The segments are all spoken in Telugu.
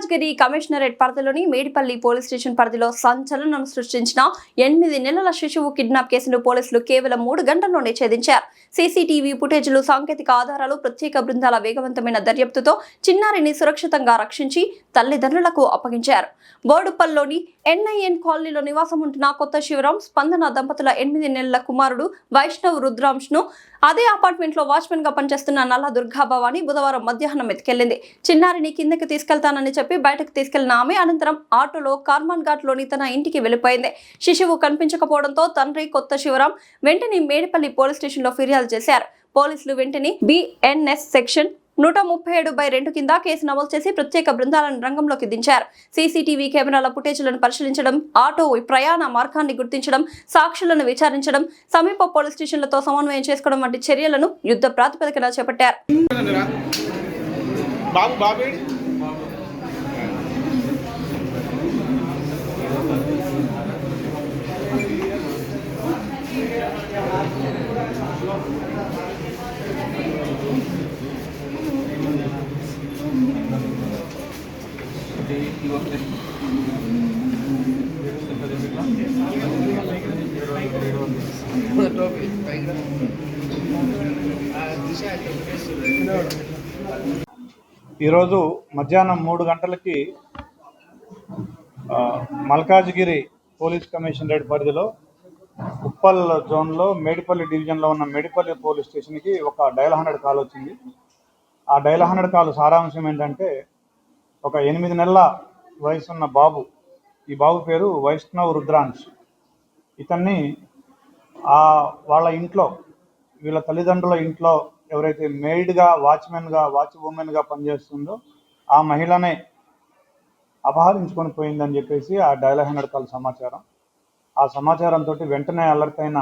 మల్కాజ్గిరి కమిషనరేట్ పరిధిలోని మేడిపల్లి పోలీస్ స్టేషన్ పరిధిలో సంచలనం సృష్టించిన 8 నెలల శిశువు కిడ్నాప్ కేసును పోలీసులు కేవలం 3 గంటల్లోనే ఛేదించారు. సీసీటీవీ ఫుటేజ్లు, సాంకేతిక ఆధారాలు, ప్రత్యేక బృందాల వేగవంతమైన దర్యాప్తుతో చిన్నారిని సురక్షితంగా రక్షించి తల్లిదండ్రులకు అప్పగించారు. బోడుపల్లిలోని NIN కాలనీలో నివాసం ఉంటున్న కొత్త శివరాం, స్పందన దంపతుల 8 నెలల కుమారుడు వైష్ణవ్ రుద్రాంశ్ను అదే అపార్ట్మెంట్ లో వాచ్మెన్ గా పనిచేస్తున్న నల్ల దుర్గా భవాని బుధవారం మధ్యాహ్నం ఎత్తుకెళ్లింది. చిన్నారిని కిందకి తీసుకెళ్తానని చెప్పి బయటకు తీసుకెళ్లిన ఆమె అనంతరం ఆటోలో కార్మాన్ ఘాట్ లోని తన ఇంటికి వెళ్లిపోయింది. శిశువు కనిపించకపోవడంతో తండ్రి కొత్త శివరాం వెంటనే మేడిపల్లి పోలీస్ స్టేషన్ లో ఫిర్యాదు చేశారు. పోలీసులు వెంటనే BNS సెక్షన్ 137/2 కింద కేసు నమోదు చేసి ప్రత్యేక బృందాలను రంగంలోకి దించారు. సీసీటీవీ కెమెరాల ఫుటేజ్లను పరిశీలించడం, ఆటో ప్రయాణ మార్గాన్ని గుర్తించడం, సాక్షులను విచారించడం, సమీప పోలీస్ స్టేషన్లతో సమన్వయం చేసుకోవడం వంటి చర్యలను యుద్ధ ప్రాతిపదికన చేపట్టారు. ఈరోజు మధ్యాహ్నం 3 గంటలకి మల్కాజ్గిరి పోలీస్ కమిషనరేట్ పరిధిలో ఉప్పల్ జోన్లో మేడిపల్లి డివిజన్లో ఉన్న మేడిపల్లి పోలీస్ స్టేషన్కి ఒక డయల్ 100 కాల్ వచ్చింది. ఆ డయల్ 100 కాల్ సారాంశం ఏంటంటే, ఒక 8 నెలల వయసున్న బాబు, ఈ బాబు పేరు వైష్ణవ్ రుద్రాంశ్. ఇతన్ని వాళ్ళ ఇంట్లో, వీళ్ళ తల్లిదండ్రుల ఇంట్లో ఎవరైతే మెయిడ్గా, వాచ్మెన్గా, వాచ్ ఉమెన్గా పనిచేస్తుందో ఆ మహిళనే అపహరించుకొని పోయిందని చెప్పేసి ఆ డయల్ 100 కాల్ సమాచారం. ఆ సమాచారంతో వెంటనే అలర్ట్ అయిన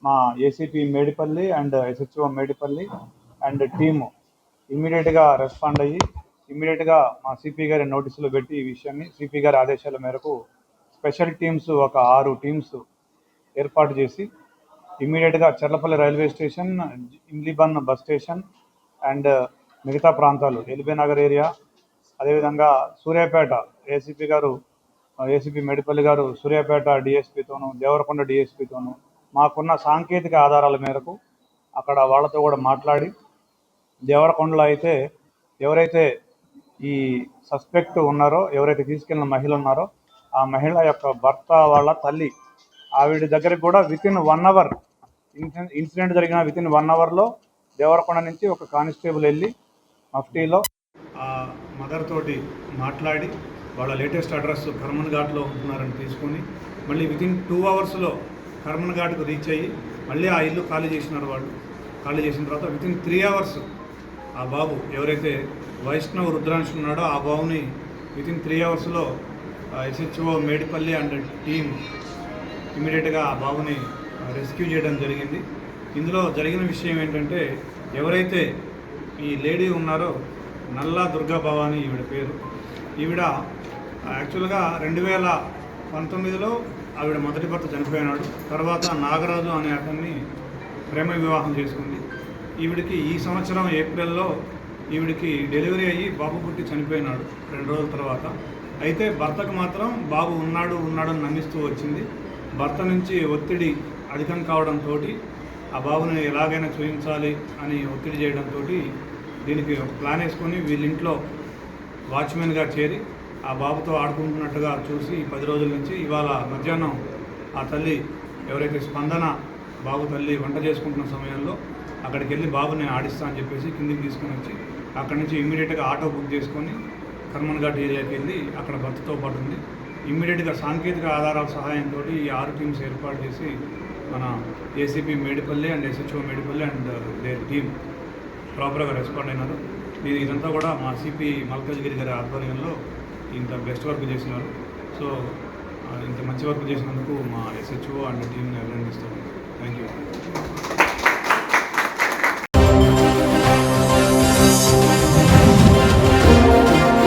మా ACP Medipalli and SHO Medipalli and team ఇమ్మీడియట్గా రెస్పాండ్ అయ్యి ఇమ్మీడియట్గా మా సిపి గారి నోటీసులు పెట్టి ఈ విషయాన్ని సిపి గారి ఆదేశాల మేరకు స్పెషల్ టీమ్స్ ఒక 6 టీమ్స్ ఏర్పాటు చేసి ఇమ్మీడియట్గా Charlapalli railway station, Imlibun bus station and మిగతా ప్రాంతాలు, ఎల్బీ నగర్ ఏరియా, అదేవిధంగా సూర్యాపేట ఏసీపీ మేడిపల్లి గారు సూర్యాపేట డిఎస్పీతోనూ, దేవరకొండ డిఎస్పీతోనూ మాకున్న సాంకేతిక ఆధారాల మేరకు అక్కడ వాళ్ళతో కూడా మాట్లాడి, దేవరకొండలో అయితే ఎవరైతే ఈ సస్పెక్ట్ ఉన్నారో, ఎవరైతే తీసుకెళ్ళిన మహిళ ఉన్నారో ఆ మహిళ యొక్క భర్త వాళ్ళ తల్లి ఆవిడ దగ్గరికి కూడా వితిన్ 1 అవర్, ఇన్సిడెంట్ జరిగిన వితిన్ 1 అవర్లో దేవరకొండ నుంచి ఒక కానిస్టేబుల్ వెళ్ళి మఫ్టీలో ఆ మదర్ తోటి మాట్లాడి వాళ్ళ లేటెస్ట్ అడ్రస్ కర్మన్ ఘాట్లో ఉంటున్నారని తీసుకొని మళ్ళీ వితిన్ 2 అవర్స్లో కర్మన్ ఘాట్కు రీచ్ అయ్యి మళ్ళీ ఆ ఇల్లు ఖాళీ చేసినారు. వాళ్ళు ఖాళీ చేసిన తర్వాత వితిన్ 3 అవర్స్ ఆ బాబు ఎవరైతే వైష్ణవ్ రుద్రాంశ్ ఉన్నాడో ఆ బాబుని వితిన్ 3 అవర్స్లో SHO మేడిపల్లి అండ్ టీమ్ ఇమీడియట్గా ఆ బాబుని రెస్క్యూ చేయడం జరిగింది. ఇందులో జరిగిన విషయం ఏంటంటే, ఎవరైతే ఈ లేడీ ఉన్నారో నల్లా దుర్గా భవాని ఈవిడ పేరు, ఈవిడ యాక్చువల్గా 2019లో ఆవిడ మొదటి భర్త చనిపోయినాడు. తర్వాత నాగరాజు అనే అతన్ని ప్రేమ వివాహం చేసుకుంది. ఈవిడికి ఈ సంవత్సరం ఏప్రిల్లో ఈవిడికి డెలివరీ అయ్యి బాబు పుట్టి చనిపోయినాడు 2 రోజుల తర్వాత. అయితే భర్తకు మాత్రం బాబు ఉన్నాడని నమ్మిస్తూ వచ్చింది. భర్త నుంచి ఒత్తిడి అధికం కావడంతో ఆ బాబుని ఎలాగైనా చూపించాలి అని ఒత్తిడి చేయడంతో దీనికి ఒక ప్లాన్ వేసుకొని వీళ్ళింట్లో వాచ్మెన్గా చేరి ఆ బాబుతో ఆడుకుంటున్నట్టుగా చూసి 10 రోజుల నుంచి ఇవాళ మధ్యాహ్నం ఆ తల్లి ఎవరైతే స్పందన బాబు తల్లి వంట చేసుకుంటున్న సమయంలో అక్కడికి వెళ్ళి బాబుని ఆడిస్తా అని చెప్పేసి కిందికి తీసుకొని వచ్చి అక్కడి నుంచి ఇమ్మీడియట్గా ఆటో బుక్ చేసుకొని కర్మన్ ఘాట్ ఏరియాకి వెళ్ళి అక్కడ భర్తతో పాటు ఉంది. ఇమ్మీడియట్గా సాంకేతిక ఆధారాల సహాయంతో ఈ 6 టీమ్స్ ఏర్పాటు చేసి మన ACP Medipalli and SHO Medipalli and their team ప్రాపర్గా రెస్పాండ్ అయినారు. ఇదంతా కూడా మా సిపి మల్కాజ్గిరి గారి ఆధ్వర్యంలో ఇంత బెస్ట్ వర్క్ చేసినారు. సో ఇంత మంచి వర్క్ చేసినందుకు మా SHO అండ్ టీమ్ని అభినందిస్తాము. Thank you.